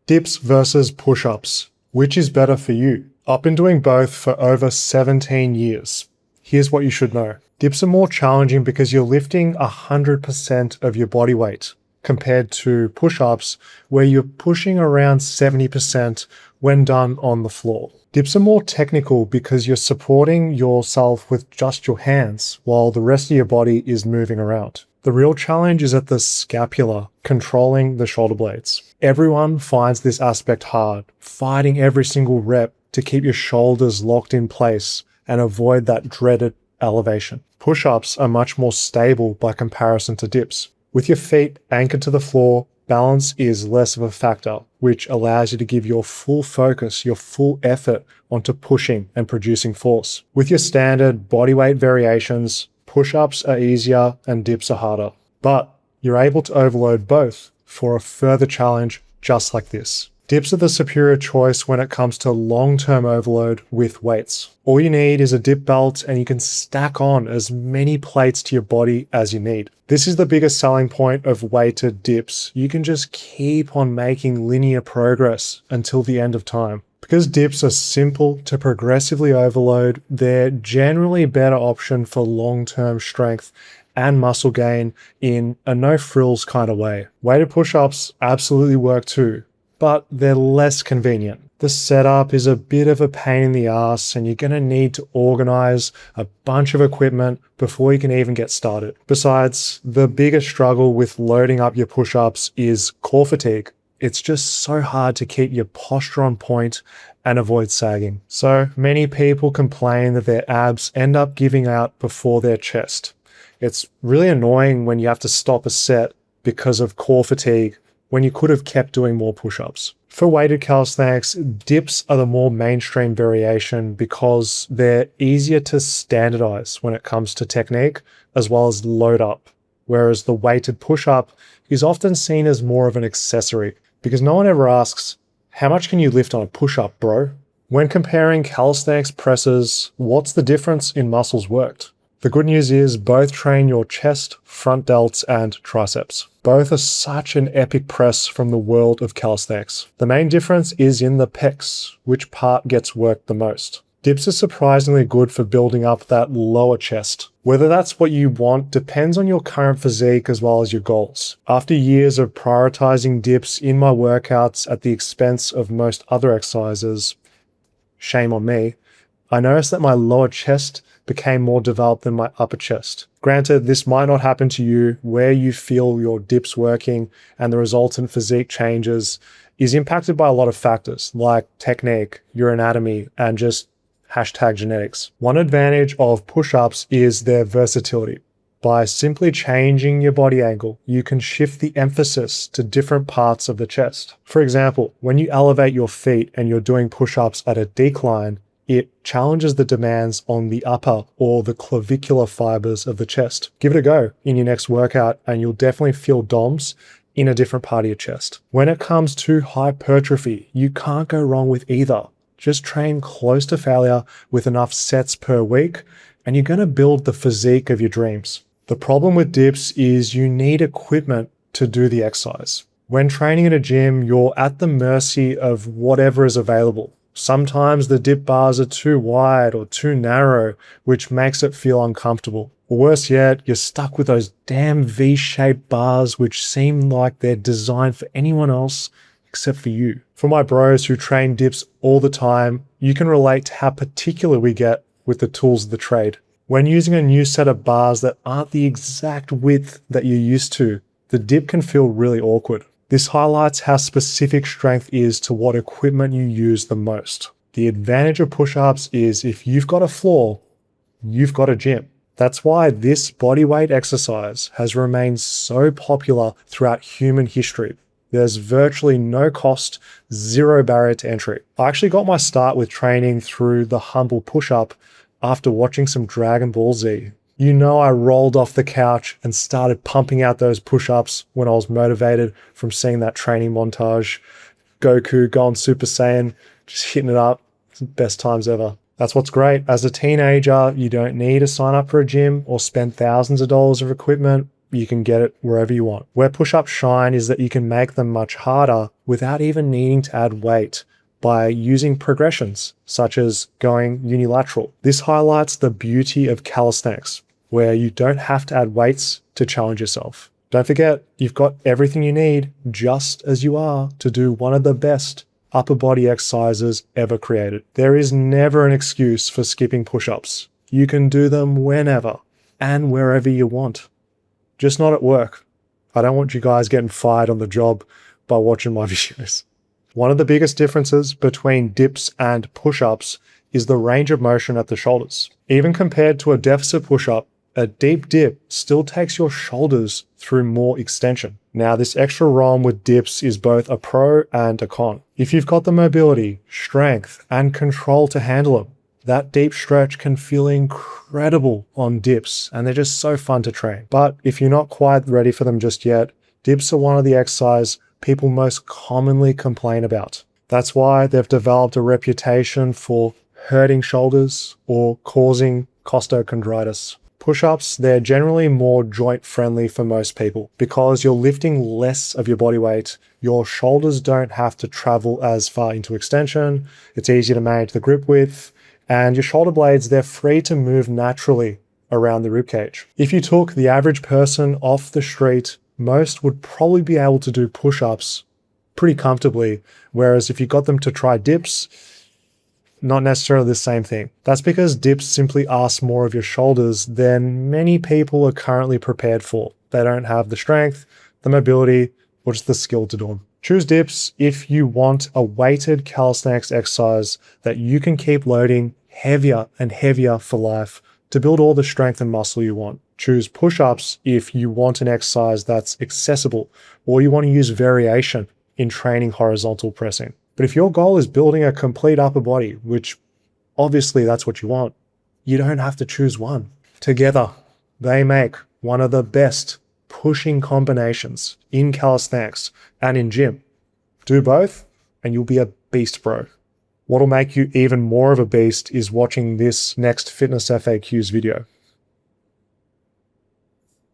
Dips versus push-ups. Which is better for you? I've been doing both for over 17 years. Here's what you should know. Dips are more challenging because you're lifting 100% of your body weight compared to push-ups where you're pushing around 70% when done on the floor. Dips are more technical because you're supporting yourself with just your hands while the rest of your body is moving around. The real challenge is at the scapula, controlling the shoulder blades. Everyone finds this aspect hard, fighting every single rep to keep your shoulders locked in place and avoid that dreaded elevation. Push-ups are much more stable by comparison to dips. With your feet anchored to the floor, balance is less of a factor, which allows you to give your full focus, your full effort onto pushing and producing force. With your standard bodyweight variations, push-ups are easier and dips are harder, but you're able to overload both for a further challenge just like this. Dips are the superior choice when it comes to long-term overload with weights. All you need is a dip belt and you can stack on as many plates to your body as you need. This is the biggest selling point of weighted dips. You can just keep on making linear progress until the end of time. Because dips are simple to progressively overload, they're generally a better option for long-term strength and muscle gain in a no-frills kind of way. Weighted push-ups absolutely work too, but they're less convenient. The setup is a bit of a pain in the ass and you're going to need to organize a bunch of equipment before you can even get started. Besides, the biggest struggle with loading up your push-ups is core fatigue. It's just so hard to keep your posture on point and avoid sagging. So many people complain that their abs end up giving out before their chest. It's really annoying when you have to stop a set because of core fatigue when you could have kept doing more push-ups. For weighted calisthenics, dips are the more mainstream variation because they're easier to standardize when it comes to technique as well as load up, whereas the weighted push-up is often seen as more of an accessory because no one ever asks, how much can you lift on a push-up, bro? When comparing calisthenics presses, what's the difference in muscles worked? The good news is both train your chest, front delts, and triceps. Both are such an epic press from the world of calisthenics. The main difference is in the pecs, which part gets worked the most. Dips are surprisingly good for building up that lower chest. Whether that's what you want depends on your current physique as well as your goals. After years of prioritizing dips in my workouts at the expense of most other exercises, shame on me, I noticed that my lower chest became more developed than my upper chest. Granted, this might not happen to you where you feel your dips working and the resultant physique changes is impacted by a lot of factors like technique, your anatomy, and just #genetics. One advantage of push-ups is their versatility. By simply changing your body angle, you can shift the emphasis to different parts of the chest. For example, when you elevate your feet and you're doing push-ups at a decline, it challenges the demands on the upper or the clavicular fibers of the chest. Give it a go in your next workout and you'll definitely feel DOMS in a different part of your chest. When it comes to hypertrophy, you can't go wrong with either. Just train close to failure with enough sets per week and you're going to build the physique of your dreams. The problem with dips is you need equipment to do the exercise. When training in a gym, you're at the mercy of whatever is available. Sometimes the dip bars are too wide or too narrow, which makes it feel uncomfortable. Or worse yet, you're stuck with those damn V-shaped bars which seem like they're designed for anyone else except for you. For my bros who train dips all the time, you can relate to how particular we get with the tools of the trade. When using a new set of bars that aren't the exact width that you're used to, the dip can feel really awkward. This highlights how specific strength is to what equipment you use the most. The advantage of push-ups is if you've got a floor, you've got a gym. That's why this bodyweight exercise has remained so popular throughout human history. There's virtually no cost, zero barrier to entry. I actually got my start with training through the humble push-up after watching some Dragon Ball Z. You know I rolled off the couch and started pumping out those push-ups when I was motivated from seeing that training montage. Goku going Super Saiyan, just hitting it up. It's the best times ever. That's what's great. As a teenager, you don't need to sign up for a gym or spend thousands of dollars of equipment. you can get it wherever you want. Where push-ups shine is that you can make them much harder without even needing to add weight by using progressions, such as going unilateral. This highlights the beauty of calisthenics, where you don't have to add weights to challenge yourself. Don't forget, you've got everything you need just as you are to do one of the best upper body exercises ever created. There is never an excuse for skipping push-ups. You can do them whenever and wherever you want. Just not at work. I don't want you guys getting fired on the job by watching my videos. One of the biggest differences between dips and push-ups is the range of motion at the shoulders. Even compared to a deficit push-up, a deep dip still takes your shoulders through more extension. Now, this extra ROM with dips is both a pro and a con. If you've got the mobility, strength, and control to handle them, that deep stretch can feel incredible on dips, and they're just so fun to train. But if you're not quite ready for them just yet, dips are one of the exercises people most commonly complain about. That's why they've developed a reputation for hurting shoulders or causing costochondritis. Push-ups, they're generally more joint friendly for most people because you're lifting less of your body weight. Your shoulders don't have to travel as far into extension. It's easy to manage the grip width, and your shoulder blades, they're free to move naturally around the ribcage. If you took the average person off the street, most would probably be able to do push-ups pretty comfortably, whereas if you got them to try dips, not necessarily the same thing. That's because dips simply ask more of your shoulders than many people are currently prepared for. They don't have the strength, the mobility, or just the skill to do them. Choose dips if you want a weighted calisthenics exercise that you can keep loading heavier and heavier for life to build all the strength and muscle you want. Choose push-ups if you want an exercise that's accessible or you want to use variation in training horizontal pressing. But if your goal is building a complete upper body, which obviously that's what you want, you don't have to choose one. Together, they make one of the best pushing combinations in calisthenics and in gym. Do both and you'll be a beast, bro. What'll make you even more of a beast is watching this next Fitness FAQs video.